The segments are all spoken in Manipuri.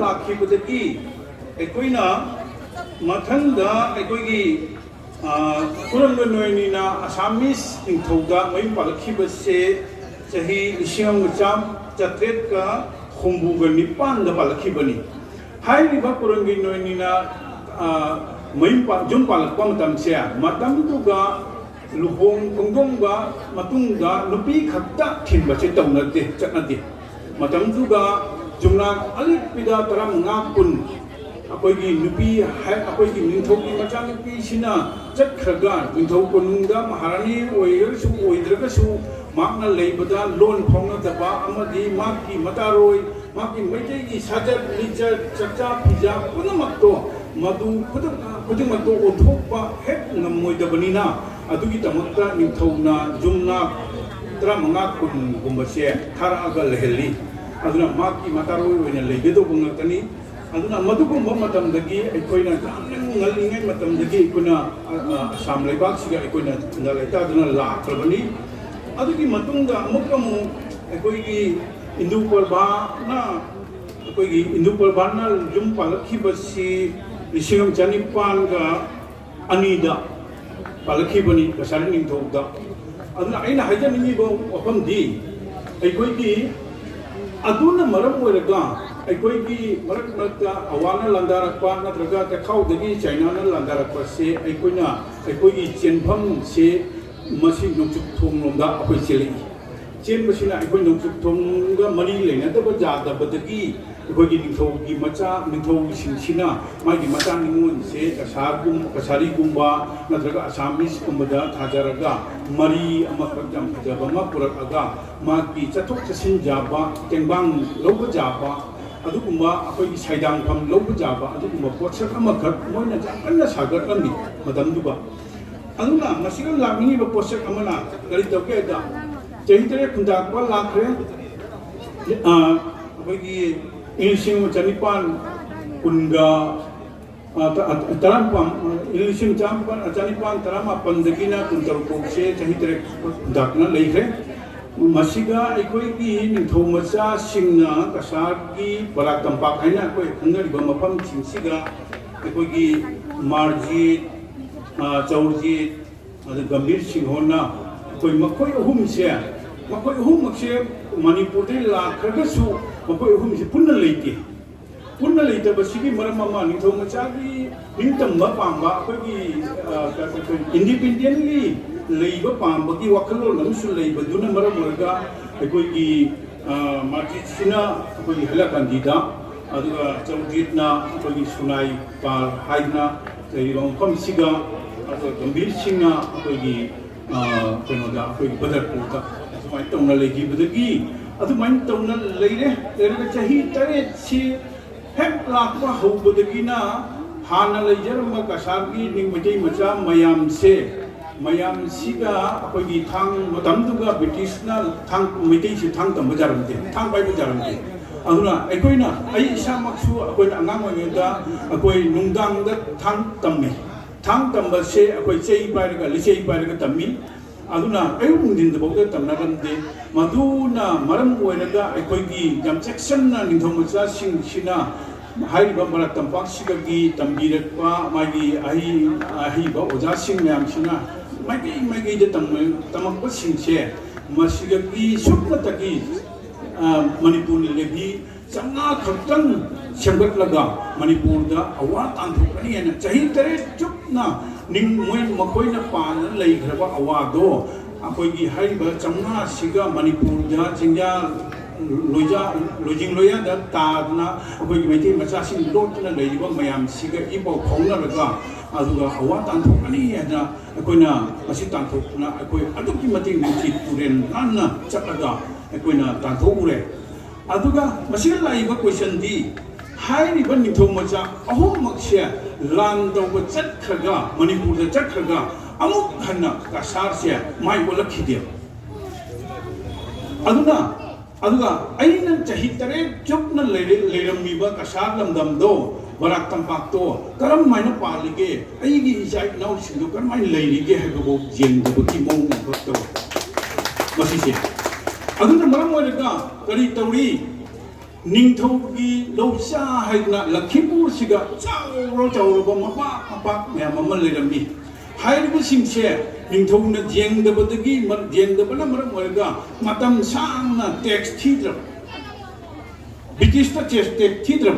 लाखिबदगी एकोइना मथंगदा एकोइगी कुरंग नोयनीना असामीस इंथौदा मयु पालखिबसे चही लिसिंग चाम चत्रेट का खुंबुगा निपान दा पालखिबनी हाइरिबा कुरंगी नोयनीना मयु जुम पालकपा मतमसे मतमदुगा लुहोंग खुंगोंगा मतुंगा नुपी खक्ता थिनबसे तौनदे चटनदे मतमदुगा जुमना अलिपिदा तरम ngaपुन अकोइगी नुपी है अकोइगी निंथौगी मचा नुपी सिना चटखरगा निंथौ कोनुंगा महारानी ओइरसु ओइद्रगसु माकना लेबदा लोन फोंगदबा अमदी माकी मतारोय माकी मैतेगी साजत लिजत चचा pizza पुनमक्तो madu kudang matu uthok pa hek ngamoy dabanina adugi tamakta ningthona jumna tra manga kun gumbase thara aga leheli aduna maki mataroi oina legedo bungatani aduna madugumba matamdagi aikoina ngalingay matamdagi ikuna Assam leibak siga aikoina ngaleta aduna lakrabani adugi matungda amukamu aikoigi Hindu Parba na aikoigi Hindu Parba na jum palakibasi lisingam janipan ga anida palakibani kasari ningthogda aduna aina hajaningi bo wafamdi aikoigi aduna maram oiraga aikoigi marakta awana landarakpa natraga takhaudagi China na landarakpa se aikoina aikoigi chenpham se masi nongchuk thonglomda akoi cheli chen masina aikoi nongchuk thongga mari leinadaba jadabadagi aikoigi ningthogi macha ningthogi singsina magi macha ningon se kasari gumba natraga Assamese gumbada thajaraga mari amakak jam jaba ma purakaga magi chathok chasin jaba tengbang loba jaba adugumba akoigi saidang pham loba jaba adugumba potsak amakak moina janganna sagat ami madamduba aduna masiga lamingi ba potsak amana gari tawke da chehitare kundak ba lakre akoigi ilising chanipan kunga tarampam ilising chanipan tarama pandagina kuntarupokse chehitare kundakna leikre masiga aikoigi ningthau macha singna kasargi barak tampak haina akoi khangariba mafam singsiga aikoigi marjit chaurjit adu gambir singhona akoi makoi ahumse manipur de lakragasu makoi ahumse punna leite basigi maram mama ningthau macha gi ningtamma pamba akoigi independently leiba pambagi wakalol namsu leiba duna maram orga aikoigi marjit sina aikoigi hala kandida aduga chauditna aikoigi sunai par haina teirom pamsiga adu gambir singna aikoigi kenoda aikoigi badarpurta asumai tongna legi badagi adumai tongna leire lerga chahi tare si hek lakwa hobadagina hana leijaramba kasargi ningmajai macha mayam siga akoigi thang matamduga British na thang meitei si thang tambajaramte thang pai bajaramte aduna aikoina ai isamaksu akoina angang oingeda akoi nungdang da thang tambe se akoi chei pairaga lichei pairaga tammi aduna ayu mungdin da bawda tamnaramde maduna maram oiraga aikoigi jam section na ningthongmacha singshina hairiba marak tampak sigagi tambirakpa magi ahiba oja sing mayam sina mai da tamakpa singse masigagi supmatagi Manipur lebi changa khaktang semgatlaga Manipur da awa tanthokani ana chahi tare chupna ning moi makoina pan leigraba awa do akoigi haiba changa siga Manipur da chingya loya da tadna akoigi meti macha sin lotna leiba mayam siga ibo khongna laga aduga awa tanthokani ana akoina masi tanthokna akoi aduki mati ngi puren nanna chakaga akoina tanthokure aduga masiga laiba question di hairiba ningthau macha ahummakse lan dawba chatkhraga Manipur da chatkhraga amuk hanna kasarse mai bolakhidia aduga aina chahi tare chupna leirammiba kasar lamdamdo barak tampakto karam maina palige aigi isai nau sindu karam mai leirige hagabo jengdabaki mong bakto masise aduna maram oiraga kari tauri ningthaugi lowsa haina Lakhipur siga chauro mapa myam ama leirammi hairibu singse ningthauna jengdabadagi jengdabana maram oiraga matam sangna tax thidra British ta tax thidra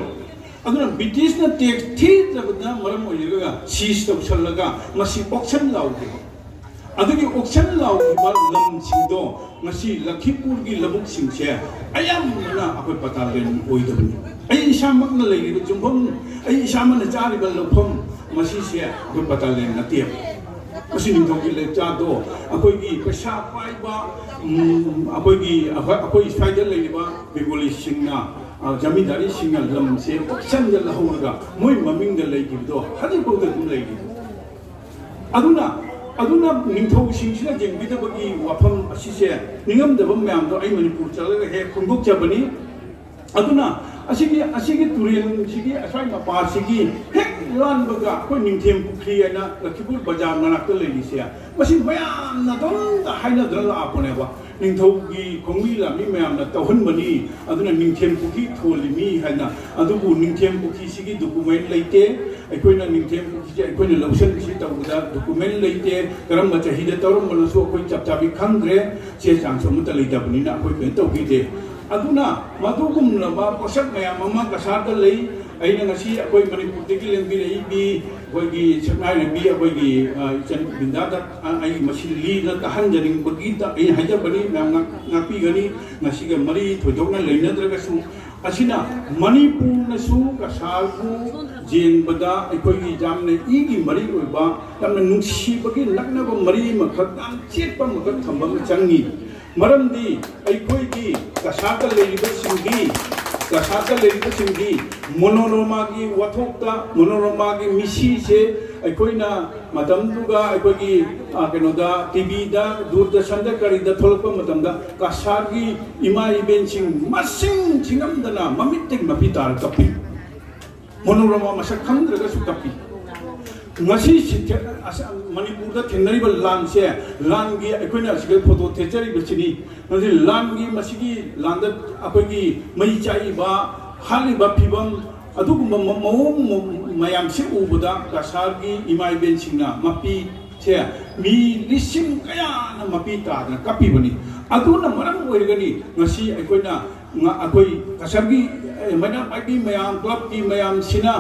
aduna British na tax thidra maram oiraga seize tawsallaga masi auction lauge adugi auction laugiba lamsingdo masi Lakhipur gi labuk singse ayamna akoi patalen oidabni ai isamakna leiriba jumpham ai isamana chariba lofam masi se akoi patalen natiam masi ningthogi lecchado akoigi paisa paiba akoigi akoi side leiriba Bengali singna zamindari Singh lump से ऑप्शन द लहोरगा मोय ममिंग द लेगिबदो हजि बौद दुम लेगि अदुना निंथौ सिंसिना जेंबिदबगी वाफम असिसे निंगमदब म्याम दो आई मणिपुर चलगा हे खुंगुक जबनी अदुना असिगी तुरेन सिगी असवाई मपा सिगी हेक लानबगा कोई निंथेम पुखरी आना लखीपुर बाजार मनाक लेलिसे मसि मयाम ना दम ता हाइना द्रला आपोनेबा निंथौगी खोंगी लामी मयाम ना तौहनबनी अदुना निंथेम पुखी थोलिमी हाइना अदुबु निंथेम पुखी सिगी डॉक्यूमेंट लेते अखोइना निंथेम पुखी अखोइना लौसन सि तौदा डॉक्यूमेंट लेते करम चहीदा तौरम मनसो अखोइ चपचाबी खंग्रे चे चांग समुत लेतबनिना अखोइ के तौगिदे अदुना मधुगुम लबा पोषक मयाम अमा कसार लई अइना ngasi अखोइ मणिपुर दगी लेंबी लेबी अखोइगी सकनाय लेंबी अखोइगी चन बिंदा दा आई मसिली न तहन जनिंग बगी ता आई हाइजबनी नाम नापी गनी ngasi ग मरी थोजोकना लेनद्रगसु असिना मणिपुर नसु कसारबु जेंबदा अखोइगी जामने इगी मरी ओइबा तमने नुंसीबगी नकनब मरी मखक ताम चेपा मखक थंबम चंगी मरमदी अखोइगी कसार लेरिबा सिंगी मोनोरोमा की वथोक्ता मोनोरोमा की मिसी से अखोइना मतमदुगा अखोइगी केनोदा टीवी दा दूरदर्शन दा करीदा थोलप मतमदा कसार की इमा इबेन सिंग मसिंग चिंगमदना ममितिक मपितार कपि मोनोरोमा मसक खंद्रगा सु कपि ngasi मणिपुर दा थेंगरिबा लान से लान की अखोइना सिगल फोटो थेचरी बचिनी नदि लान की मसिगी लान दा अखोइगी मई चाइबा हालिबा फिबम अदुगुम मौम मयाम से उबदा कसार की इमाई बेन सिंगना मपी से मी लिसिंग कया न मपी तादना कपी बनी अदुना मरम ओइरगनी ngasi अखोइना अखोइ कसार की मना पाइबी मयाम क्लब की मयाम सिना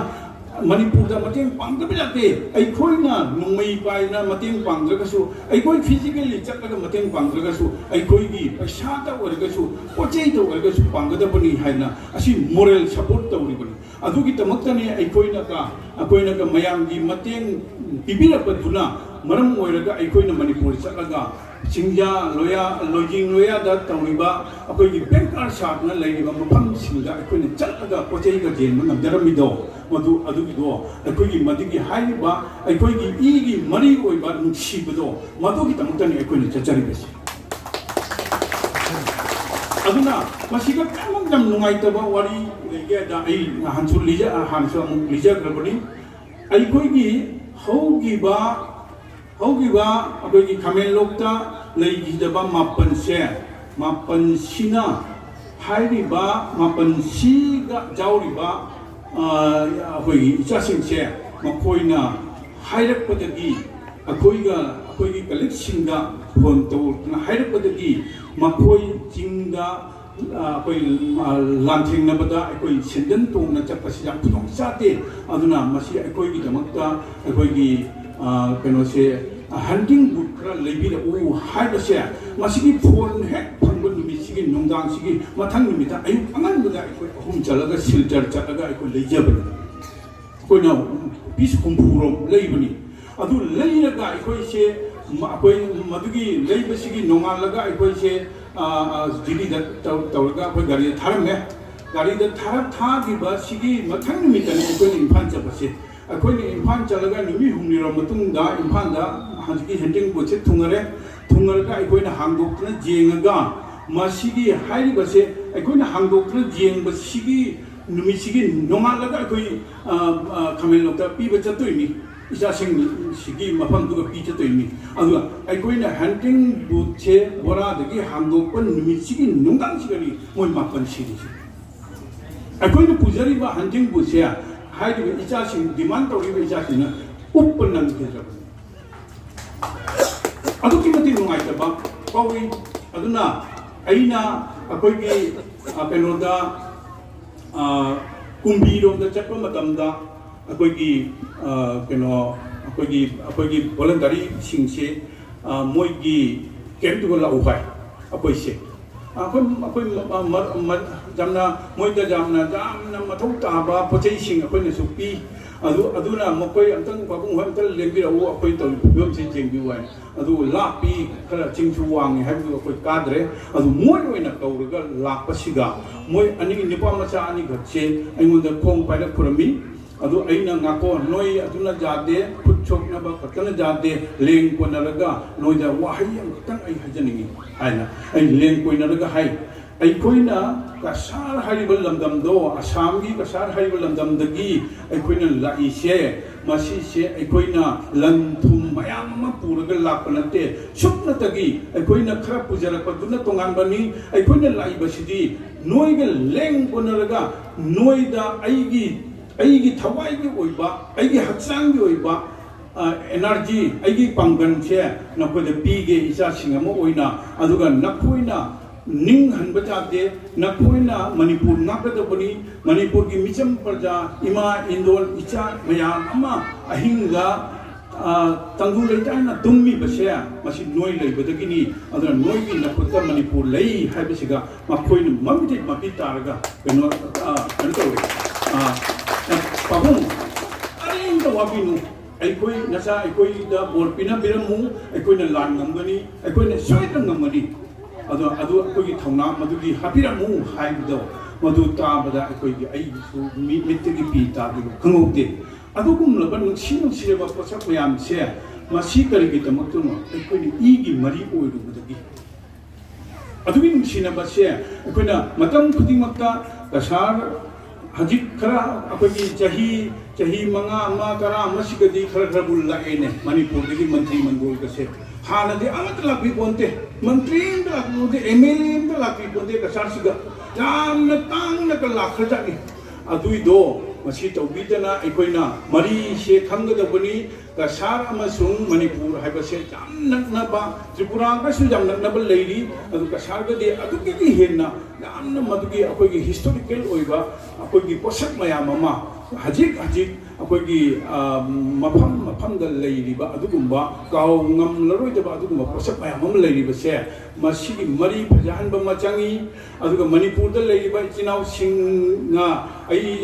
मणिपुर दा मतेंग पांगदब जाते अखोइना नुमई पाइना मतेंग पांगद्रगसु अखोइ फिजिकली चटलगा मतेंग पांगद्रगसु अखोइगी पैसा ता ओरगसु पोचै ता ओरगसु पांगदबनी हाइना असि मोरल सपोर्ट तौरिबनी अदुगी तमक्तने अखोइना का मयामगी मतेंग पिबिरपदुना मरम ओइरगा अखोइना मणिपुर चटलगा चिंजा लोया लोजिंग लोया दा तौरिबा अखोइगी बेंकार साटना लेरिबा मफम सिंगा अखोइना चटलगा पोचै गा जेन नगदरमिदो मधु अदुगिदो अखोइगी मदिगी हाइबा अखोइगी इगी मरी ओइबा नुसिबदो मधुगी तमक्तने अखोइना चचरिबसे अदुना मसिगा कामम जम नुंगाइतबा वारी लेगे दा आई हानसु लिजा हानसु अमु लिजा ग्रबनी अखोइगी हौगिबा अखोइगी खामेन लोकता लेगिदबा मापन सिना हाइरिबा मापन सिगा जाउरिबा अखोइगी इचासिंगसे मखोइना हाइरकपदगी अखोइगी कलेक्सिंगा फोन तौरना हाइरकपदगी मखोइ चिंगा अखोइ लांथेंनबदा अखोइ सेंदन तोंगना चपसि याम खुदोंग चाते अदुना मसि अखोइगी दमक्ता अखोइगी केनोसे हंटिंग बुट खरा लेबिरा उ हाइबसे मसिगी फोन हेक फंगबन निमिसिगी नुंगदांसिगी मथंग निमिता अयु अंगनबदा अखोइ अहुम चलगा सिल्टर चलगा अखोइ लेजबनी अखोइना पीस कुंफुरोम लेबनी अदु लेरगा अखोइसे अखोइ मदुगी लेबसिगी नोंगालगा अखोइसे दिल्ली दा तौरगा अखोइ गाड़ी थारमे गाड़ी दा थागिबा सिगी मथंग निमितने अखोइ इम्फाल चबसे अखोइने इम्फाल चलगा निमि हुमनिरो मतुंगदा इम्फाल दा हंजिकी हेंटिंग बोचे थुंगरगा अखोइना हांगदोक्तना जेंगगा मसिगी हाइरिबसे अखोइना हांगदोक्तना जेंगबसिगी निमिसिगी नोंगालगा अखोइ खामेन लोकता पीबा चतोइनी इचासिंग सिगी मफमदुगा पी चतोइनी अदुगा अखोइना हंटिंग बुचे बोरादगी हांगदोक्पन निमिसिगी नोंगांसिगनी मोय मापन सिरिसे अखोइना पुजरिबा हंटिंग बुचे हाइरिबा इचासिंग डिमांड तौरिबा इचासिंगना उपनन केजब अदुकी मति नुंगाइतबा पावी अदुना अइना अखोइगी केनोदा कुंबीरोंदा चटपा मतमदा अखोइगी केनो अखोइगी वॉलंटरी सिंगसे मोइगी केम्पटुगा लाउ हाय अखोइसे अखोइ जामना मोइदा जामना मथौ ताबा पोचै सिंग अखोइना soupy aduna mokoi amtang babung ham tal lembi rawo akoi to yom sin jengbi wai adu lapi kala chingchu wang hai bu akoi kadre adu moi oina kauraga lapasiga moi ani nipa macha ani ghache aingonda khong paida khurami adu aina ngako noi aduna jade khutchok na ba katana jade leng konaraga noida wahi am tang ai hajaningi aina ai leng koinaraga hai ai koina kasar haribal lamdam do asam gi kasar haribal lamdam dagi ai koina lai se masi se ai koina lan thum mayam ma puraga lapanate supna tagi ai koina khara pujara paduna tongan bani ai koina lai basidi noiga leng konaraga noida aigi thawai gi oiba aigi hakchang gi oiba energy aigi panggan che nakoda pige isa singamo oina aduga nakoina ning hanba jate nakoina manipur ngakadabani manipur gi micham parja ima indol icha mayam ama ahinga tanggu leitaina tummi basya masi noi leibadagini adra noi gi nakota manipur lei haibasiga makoina mamite mapitaraga keno antore pabung aring da wabinu aikoi nasa aikoi da borpina biramu aikoi na lan ngamgani aikoi na soita ngamgani adu aikoi thongna madugi hapiramu haibdo madu tabada aikoi gi ai su mitigi pi tabi khangokte adugum laban nungsi reba posak mayam se masi kari gi tamaktuno aikoi ni igi mari oiru budagi adugi nungsi na base aikoi na matam khudingmakta kasar hajik khara akogi chahi manga ama kara masigadi khara bulla ene manipur digi mantri mangol kase hanade amat lapi ponte mantri da lapi MLA da lapi ponte kasar siga jam na tang na ka lakhra ni adui do masi tawbidana akoina mari se khangda bani kasar amasung manipur haibase jam nakna ba tripura ka su jam nakna ba leiri adu kasar ga de adu ki henna namna madugi akogi historical oiba akogi posak mayam ama hajik akogi mafam da leiriba adugumba kaw ngam laroi da adugumba posak mayam ama leiriba se masigi mari phajan ba machangi aduga manipur da leiriba chinau singa ai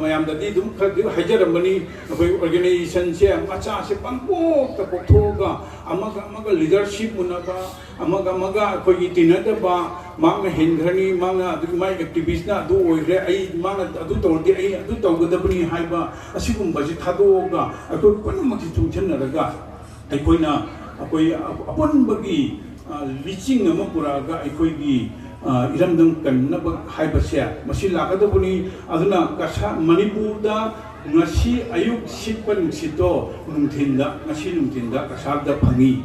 mayam da di dum khadi hajaramani akoi organization se macha se pangpok ta pokhoga amaga leadership munaba amaga akogi tinada ba mangna hengrani mangna adu mai activist na do oire ai mangna adu tawdi ai adu tawgadabni haiba asigum baji thadoga akoi panmaki chungchanaraga aikoina akoi aponbagi liching ama puraga aikoigi iramdam kannaba haibase masi lakadabuni aduna kasa manipur da ngasi ayuk sitpan sito nungthinda kasarda phangi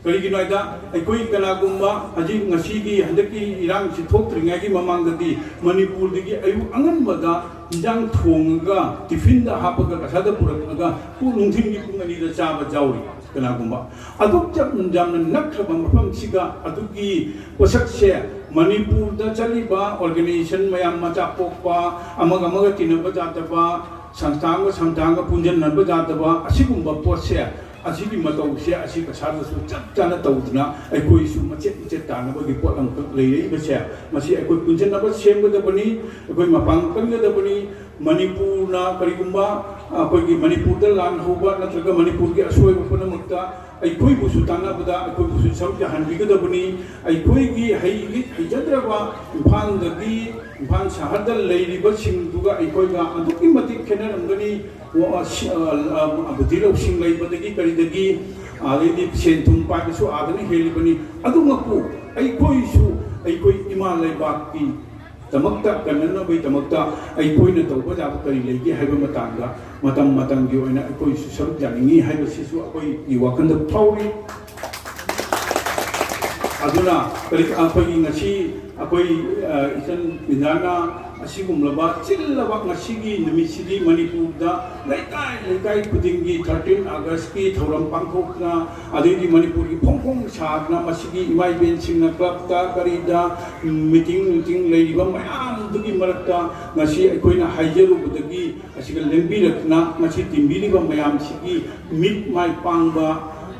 kariginoida aikoi kanagumba haji ngasigi handaki irang si thoktriŋagi mamangdadi manipur digi ayu anganbada injang thonga tiffin da hapaga kasada purakaga pu nungthingi pungani da chaba jauri kanagumba aduk jam jamna nakhaba mafam siga adugi posakse manipur da chaliba organization mayam macha pokpa amaga tinaba jataba samtanga punjan naba jataba asigumba potse asigi matawse asi kasar su chapchana tawdna aikoi su machet tana bagi pot ang leirei base masi aikoi punjan naba semgada bani aikoi mapang kangada bani manipur na karigumba aikoi manipur da lan hoba natraga manipur gi asoi bapana makta aikoi busu tana bada aikoi busu samja hanbigada bani aikoi gi haijadraba imphal shahar da leiriba singduga aikoi ga aduki matik khenaramgani abudilo sing leibadagi karidagi alidi sentum pakisu adani helibani adumaku aikoi ima leibaki tamakta kanana bai tamakta aikoi na tawba da kari leigi haiba matanga matam gi oina aikoi su saruk janingi haiba sisu akoi i wakanda pauri aduna kari akoi ngasi akoi isan binana asigumlaba chillaba ngasigi numisidi manipur da laikai kudingi 13 August ki thoram pangthokna adidi manipur ki phongphong sagna masigi imai ben singna club ta karida meeting leiba mayam dugi marakta ngasi aikoina haijeru budagi asiga lembi rakna ngasi timbili ba mayam sigi mit mai pangba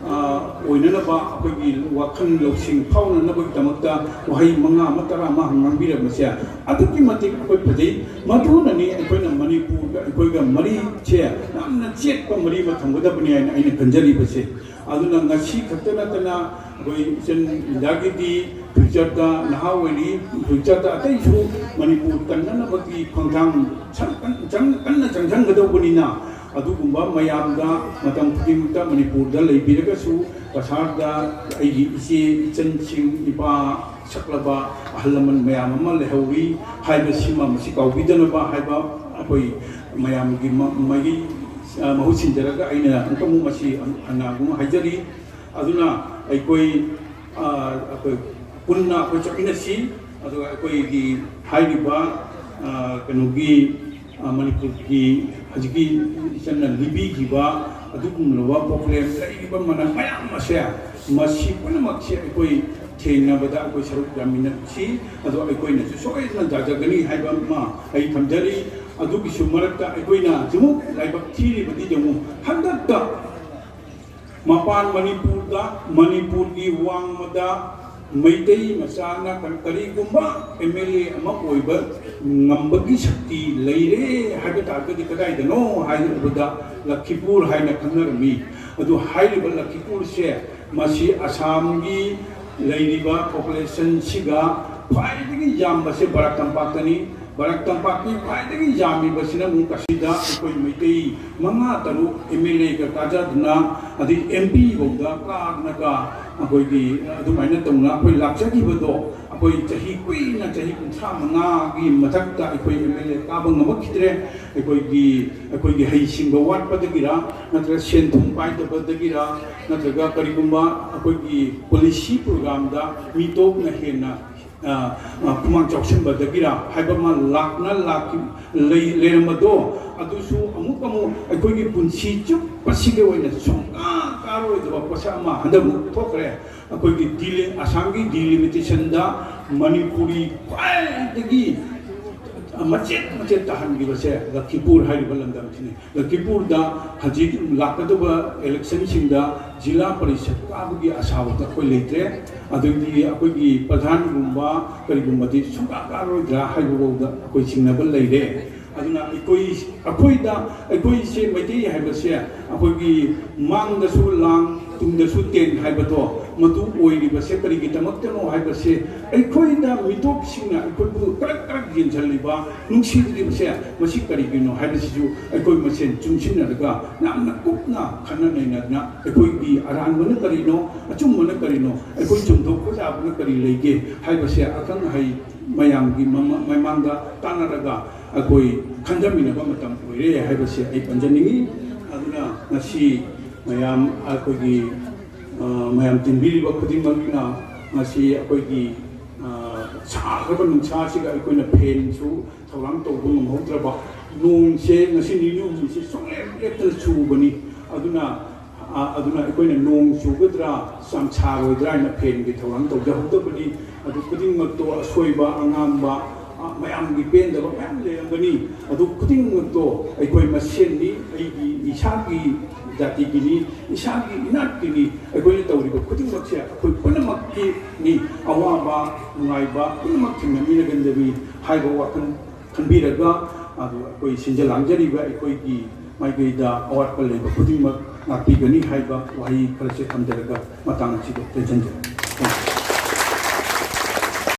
ꯑꯣꯏꯅꯅꯕ ꯑꯩꯈꯣꯏꯒꯤ ꯋꯥꯈꯜ ꯂꯧꯁꯤꯡ ꯐꯥꯎꯅꯅꯕꯒꯤꯗꯃꯛꯇ ꯋꯥꯍꯩ 5 ꯑꯃ 10 ꯑꯃ ꯉꯥꯡꯕꯤꯔꯝꯕꯁꯦ ꯑꯗꯨꯛꯀꯤ ꯃꯇꯤꯛ ꯑꯩꯈꯣꯏ ꯐꯖꯩ ꯃꯗꯨꯅꯅꯤ ꯑꯩꯈꯣꯏꯅ ꯃꯅꯤꯄꯨꯔꯒ ꯑꯩꯈꯣꯏꯒ ꯃꯔꯤꯁꯦ ꯌꯥꯝꯅ ꯆꯦꯠꯄ ꯃꯔꯤ ꯑꯃ ꯊꯝꯒꯗꯕꯅꯤ ꯍꯥꯏꯅ ꯑꯩꯅ ꯈꯟꯖꯔꯤꯕꯁꯦ ꯑꯗꯨꯅ ꯉꯁꯤ ꯈꯛꯇ ꯅꯠꯇꯅ ꯑꯩꯈꯣꯏ ꯏꯆꯟ ꯏꯟꯗꯤꯌꯥꯒꯤꯗꯤ ꯐ꯭ꯌꯨꯆꯔꯗ ꯅꯍꯥ ꯑꯣꯏꯔꯤ ꯐ꯭ꯌꯨꯆꯔꯗ ꯑꯇꯩꯁꯨ ꯃꯅꯤꯄꯨꯔ ꯀꯟꯅꯅꯕꯒꯤ ꯈꯣꯡꯊꯥꯡ ꯀꯟꯅ ꯆꯪꯁꯤꯟꯒꯗꯧꯕꯅꯤꯅ ꯑꯗꯨꯒꯨꯝꯕ ꯃꯌꯥꯝꯗ ꯃꯇꯝ ꯈꯨꯗꯤꯡꯃꯛꯇ ꯃꯅꯤꯄꯨꯔꯗ ꯂꯩꯕꯤꯔꯒꯁꯨ ꯀꯁꯥꯔꯗ ꯑꯩꯒꯤ ꯏꯆꯦ ꯏꯆꯟꯁꯤꯡ ꯏꯄꯥ ꯁꯛꯂꯕ ꯑꯍꯜ ꯂꯃꯟ ꯃꯌꯥꯝ ꯑꯃ ꯂꯩꯍꯧꯔꯤ ꯍꯥꯏꯕꯁꯤꯃ ꯃꯁꯤ ꯀꯥꯎꯕꯤꯗꯅꯕ ꯍꯥꯏꯕ ꯑꯩꯈꯣꯏ ꯃꯌꯥꯝꯒꯤ ꯃꯒꯤ ꯃꯍꯨꯠ ꯁꯤꯟꯖꯔꯒ ꯑꯩꯅ ꯑꯃꯨꯛ ꯃꯁꯤ ꯍꯟꯅ ꯍꯥꯏꯖꯔꯤ ꯑꯗꯨꯅ ꯑꯩꯈꯣꯏ ꯄꯨꯟꯅ ꯑꯩꯈꯣꯏ ꯆꯠꯃꯤꯟꯅꯁꯤ ꯑꯗꯨꯒ ꯑꯩꯈꯣꯏꯒꯤ ꯍꯥꯏꯔꯤꯕ ꯀꯩꯅꯣꯒꯤ ꯃꯅꯤꯄꯨꯔꯒꯤ ꯍꯧꯖꯤꯛꯀꯤ ꯏꯆꯟꯅ ꯂꯤꯕꯤꯈꯤꯕ ꯑꯗꯨꯒꯨꯝꯂꯕ ꯄ꯭ꯔꯣꯕ꯭ꯂꯦꯝ ꯂꯩꯔꯤꯕ ꯃꯌꯥꯝ ꯑꯁꯦ ꯃꯁꯤ ꯄꯨꯝꯅꯃꯛꯁꯦ ꯑꯩꯈꯣꯏ ꯊꯦꯡꯅꯕꯗ ꯑꯩꯈꯣꯏ ꯁꯔꯨꯛ ꯌꯥꯃꯤꯟꯅꯁꯤ ꯑꯗꯣ ꯑꯩꯈꯣꯏꯅꯁꯨ ꯁꯣꯏꯗꯅ ꯌꯥꯖꯒꯅꯤ ꯍꯥꯏꯕ ꯑꯃ ꯑꯩ ꯊꯝꯖꯔꯤ ꯑꯗꯨꯒꯤꯁꯨ ꯃꯔꯛꯇ ꯑꯩꯈꯣꯏꯅ ꯑꯃꯨꯛ ꯂꯥꯏꯕꯛ ꯊꯤꯔꯤꯕꯗꯤ ꯌꯦꯡꯉꯨ ꯍꯟꯗꯛꯇ ꯃꯄꯥꯟ ꯃꯅꯤꯄꯨꯔꯗ ꯃꯅꯤꯄꯨꯔꯒꯤ ꯋꯥꯡꯃꯗ ꯃꯩꯇꯩ ꯃꯆꯥꯅ ꯀꯔꯤꯒꯨꯝꯕ MLA ꯑꯃ ꯑꯣꯏꯕ ꯉꯝꯕꯒꯤ ꯁꯛꯇꯤ ꯂꯩꯔꯦ ꯍꯥꯏꯕ ꯇꯥꯔꯒꯗꯤ ꯀꯗꯥꯏꯗꯅꯣ ꯍꯥꯏꯕꯗ ꯂꯈꯤꯄꯨꯔ ꯍꯥꯏꯅ ꯈꯪꯅꯔꯝꯃꯤ ꯑꯗꯨ ꯍꯥꯏꯔꯤꯕ ꯂꯈꯤꯄꯨꯔꯁꯦ ꯃꯁꯤ ꯑꯁꯥꯝꯒꯤ ꯂꯩꯔꯤꯕ ꯄꯣꯄꯨꯂꯦꯁꯟꯁꯤꯒ ꯈ꯭ꯋꯥꯏꯗꯒꯤ ꯌꯥꯝꯕꯁꯦ ꯕꯔꯥꯛ ꯇꯝꯄꯥꯛꯇꯅꯤ ꯕꯔꯥꯛ ꯇꯝꯄꯥꯛꯀꯤ ꯈ꯭ꯋꯥꯏꯗꯒꯤ ꯌꯥꯝꯃꯤꯕꯁꯤꯅ ꯑꯃꯨꯛ ꯑꯁꯤꯗ ꯑꯩꯈꯣꯏ ꯃꯩꯇꯩ 5-6 MLAꯒ ꯀꯥꯖꯗꯨꯅ ꯑꯗꯩ MP ꯐꯥꯎꯗ ꯀꯥꯗꯅꯒ ꯑꯩꯈꯣꯏꯒꯤ ꯑꯗꯨꯃꯥꯏꯅ ꯇꯧꯅ ꯑꯩꯈꯣꯏ ꯂꯥꯛꯆꯈꯤꯕꯗꯣ ꯑꯩꯈꯣꯏ ꯆꯍꯤ ꯀꯨꯏꯅ ꯆꯍꯤ 35ꯒꯤ ꯃꯊꯛꯇ ꯑꯩꯈꯣꯏ MLA ꯀꯥꯕ ꯉꯝꯃꯛꯈꯤꯗ꯭ꯔꯦ ꯑꯩꯈꯣꯏꯒꯤ ꯍꯩꯁꯤꯡꯕ ꯋꯥꯠꯄꯗꯒꯤꯔ ꯅꯠꯇ꯭ꯔꯒ ꯁꯦꯟ ꯊꯨꯝ ꯄꯥꯏꯗꯕꯗꯒꯤꯔ ꯅꯠꯇ꯭ꯔꯒ ꯀꯔꯤꯒꯨꯝꯕ ꯑꯩꯈꯣꯏꯒꯤ ꯄꯣꯂꯤꯁꯤ ꯄ꯭ꯔꯣꯒ꯭ꯔꯥꯝꯗ ꯃꯤꯇꯣꯞꯅ ꯍꯦꯟꯅ ꯈꯨꯃꯥꯡ ꯆꯥꯎꯁꯤꯟꯕꯗꯒꯤꯔ ꯍꯥꯏꯕ ꯑꯃ ꯂꯩꯔꯝꯕꯗꯣ ꯑꯗꯨꯁꯨ ꯑꯃꯨꯛ ꯑꯩꯈꯣꯏꯒꯤ ꯄꯨꯟꯁꯤ ꯆꯨꯞꯄꯁꯤꯒꯤ ꯑꯣꯏꯅ ꯀꯥꯔꯣꯏꯗꯕ ꯄꯣꯠꯁꯛ ꯑꯃ ꯍꯟꯗꯛꯃꯨꯛ ꯊꯣꯛꯈ꯭ꯔꯦ ꯑꯩꯈꯣꯏꯒꯤ ꯑꯁꯥꯝꯒꯤ ꯗꯤꯂꯤꯃꯤꯇꯦꯁꯟꯗ ꯃꯅꯤꯄꯨꯔꯤ ꯈ꯭ꯋꯥꯏꯗꯒꯤ ꯃꯆꯦꯠ ꯇꯥꯍꯟꯈꯤꯕꯁꯦ ꯂꯈꯤꯄꯨꯔ ꯍꯥꯏꯔꯤꯕ ꯂꯝꯗꯝꯁꯤꯅꯤ ꯂꯈꯤꯄꯨꯔꯗ ꯍꯧꯖꯤꯛ ꯂꯥꯛꯀꯗꯕ ꯏꯂꯦꯛꯁꯟꯁꯤꯡꯗ ꯖꯤꯂꯥ ꯄꯔꯤꯁꯠ ꯀꯥꯕꯒꯤ ꯑꯁꯥꯕꯗ ꯑꯩꯈꯣꯏ ꯂꯩꯇ꯭ꯔꯦ ꯑꯗꯨꯗꯤ ꯑꯩꯈꯣꯏꯒꯤ ꯄ꯭ꯔꯙꯥꯟꯒꯨꯝꯕ ꯀꯔꯤꯒꯨꯝꯕꯗꯤ ꯁꯨꯡꯀꯥ ꯀꯥꯔꯣꯏꯗ꯭ꯔꯥ ꯍꯥꯏꯕꯐꯥꯎꯗ ꯑꯩꯈꯣꯏ ꯆꯤꯡꯅꯕ ꯂꯩꯔꯦ ꯑꯗꯨꯅ ꯑꯩꯈꯣꯏꯁꯦ ꯃꯩꯇꯩ ꯍꯥꯏꯕꯁꯦ ꯑꯩꯈꯣꯏꯒꯤ ꯃꯥꯡꯗꯁꯨ ꯂꯥꯡ ꯇꯨꯡꯗꯁꯨ ꯇꯦꯟ ꯍꯥꯏꯕꯗꯣ ꯃꯗꯨ ꯑꯣꯏꯔꯤꯕꯁꯦ ꯀꯔꯤꯒꯤꯗꯃꯛꯇꯅꯣ ꯍꯥꯏꯕꯁꯦ ꯑꯩꯈꯣꯏꯗ ꯃꯤꯇꯣꯞꯁꯤꯡꯅ ꯑꯩꯈꯣꯏꯕꯨ ꯀꯔꯛ ꯌꯦꯡꯁꯤꯜꯂꯤꯕ ꯅꯨꯡꯁꯤꯗ꯭ꯔꯤꯕꯁꯦ ꯃꯁꯤ ꯀꯔꯤꯒꯤꯅꯣ ꯍꯥꯏꯕꯁꯤꯁꯨ ꯑꯩꯈꯣꯏ ꯃꯁꯦꯟ ꯆꯨꯡꯁꯤꯟꯅꯔꯒ ꯌꯥꯝꯅ ꯀꯨꯞꯅ ꯈꯟꯅ ꯅꯩꯅꯗꯅ ꯑꯩꯈꯣꯏꯒꯤ ꯑꯔꯥꯟꯕꯅ ꯀꯔꯤꯅꯣ ꯑꯆꯨꯝꯕꯅ ꯀꯔꯤꯅோ ꯑꯩꯈꯣই ꯆꯨꯝꯊꯣꯛꯄ ꯌꯥꯕꯅ ꯀꯔꯤ ꯂꯩꯒꯦ ꯍꯥꯏꯕꯁꯦ ꯑꯈꯪ ꯑꯍꯩ ꯃꯌꯥꯝꯒꯤ ꯃꯃꯥꯡꯗ ꯇꯥꯟꯅꯔꯒ ꯑꯩꯈꯣꯏ ꯈꯟꯖꯃꯤꯟꯅꯕ ꯃꯇꯝ ꯑꯣꯏꯔꯦ ꯍꯥꯏꯕꯁꯦ ꯑꯩ ꯄꯟꯖꯅꯤꯡꯉꯤ ꯑꯗꯨꯅ ꯉꯁꯤ ꯃꯌꯥꯝ ꯑꯩꯈꯣꯏꯒꯤ ꯃꯌꯥꯝ ꯇꯤꯟꯕꯤꯔꯤꯕ ꯈꯨꯗꯤꯡꯃꯛꯅ ꯉꯁꯤ ꯑꯩꯈꯣꯏꯒꯤ ꯁꯥꯈ꯭ꯔꯕ ꯅꯨꯡꯁꯥꯁꯤꯒ ꯑꯩꯈꯣꯏꯅ ꯐꯦꯟꯁꯨ ꯊꯧꯔꯥꯡ ꯇꯧꯕ ꯉꯝꯍꯧꯗ꯭ꯔꯕ ꯅꯣꯡꯁꯦ ꯉꯁꯤ ꯅꯤꯅꯤ ꯍꯨꯝꯅꯤꯁꯦ ꯁꯨꯡꯂꯦꯞꯇꯅ ꯆꯨꯕꯅꯤ ꯑꯗꯨꯅ ꯑꯩꯈꯣꯏꯅ ꯅꯣꯡ ꯆꯨꯒꯗ꯭ꯔꯥ ꯌꯥꯝ ꯁꯥꯔꯣꯏꯗ꯭ꯔꯥ ꯍꯥꯏꯅ ꯐꯦꯟꯒꯤ ꯊꯧꯔꯥꯡ ꯇꯧꯖꯍꯧꯗꯕꯅꯤ ꯑꯗꯨ ꯈꯨꯗꯤꯡꯃꯛꯇꯣ ꯑꯁꯣꯏꯕ ꯑꯉꯥꯡꯕ ꯃꯌꯥꯝꯒꯤ ꯄꯦꯟꯗꯕ ꯃꯌꯥꯝ ꯂꯩꯔꯝꯒꯅꯤ ꯑꯗꯨ ꯈꯨꯗꯤꯡꯃꯛꯇꯣ ꯑꯩꯈꯣꯏ ꯃꯁꯦꯟꯅꯤ ꯑꯩꯒꯤ ꯏꯁꯥꯒꯤ ꯖꯥꯇꯤꯒꯤꯅꯤ ꯏꯁꯥꯒꯤ ꯏꯅꯥꯠꯀꯤꯅꯤ ꯑꯩꯈꯣꯏꯅ ꯇꯧꯔꯤꯕ ꯈꯨꯗꯤꯡꯃꯛꯁꯦ ꯑꯩꯈꯣꯏ ꯄꯨꯝꯅꯃꯛꯀꯤꯅꯤ ꯑꯋꯥꯕ ꯅꯨꯡꯉꯥꯏꯕ ꯄꯨꯝꯅꯃꯛ ꯊꯦꯡꯅꯃꯤꯟꯅꯒꯗꯕꯅꯤ ꯍꯥꯏꯕ ꯋꯥꯈꯜ ꯈꯟꯕꯤꯔꯒ ꯑꯗꯨ ꯑꯩꯈꯣꯏ ꯁꯤꯟꯖ-ꯂꯥꯡꯖꯔꯤꯕ ꯑꯩꯈꯣꯏꯒꯤ ꯃꯥꯏꯀꯩꯗ ꯑꯋꯥꯠꯄ ꯂꯩꯕ ꯈꯨꯗꯤꯡꯃꯛ ꯉꯥꯛꯄꯤꯒꯅꯤ ꯍꯥꯏꯕ ꯋꯥꯍꯩ ꯈꯔꯁꯦ ꯊꯝꯖꯔꯒ ꯃꯇꯥꯡ ꯑꯁꯤꯗ ꯇꯦꯟꯁꯤꯟꯖꯔꯤ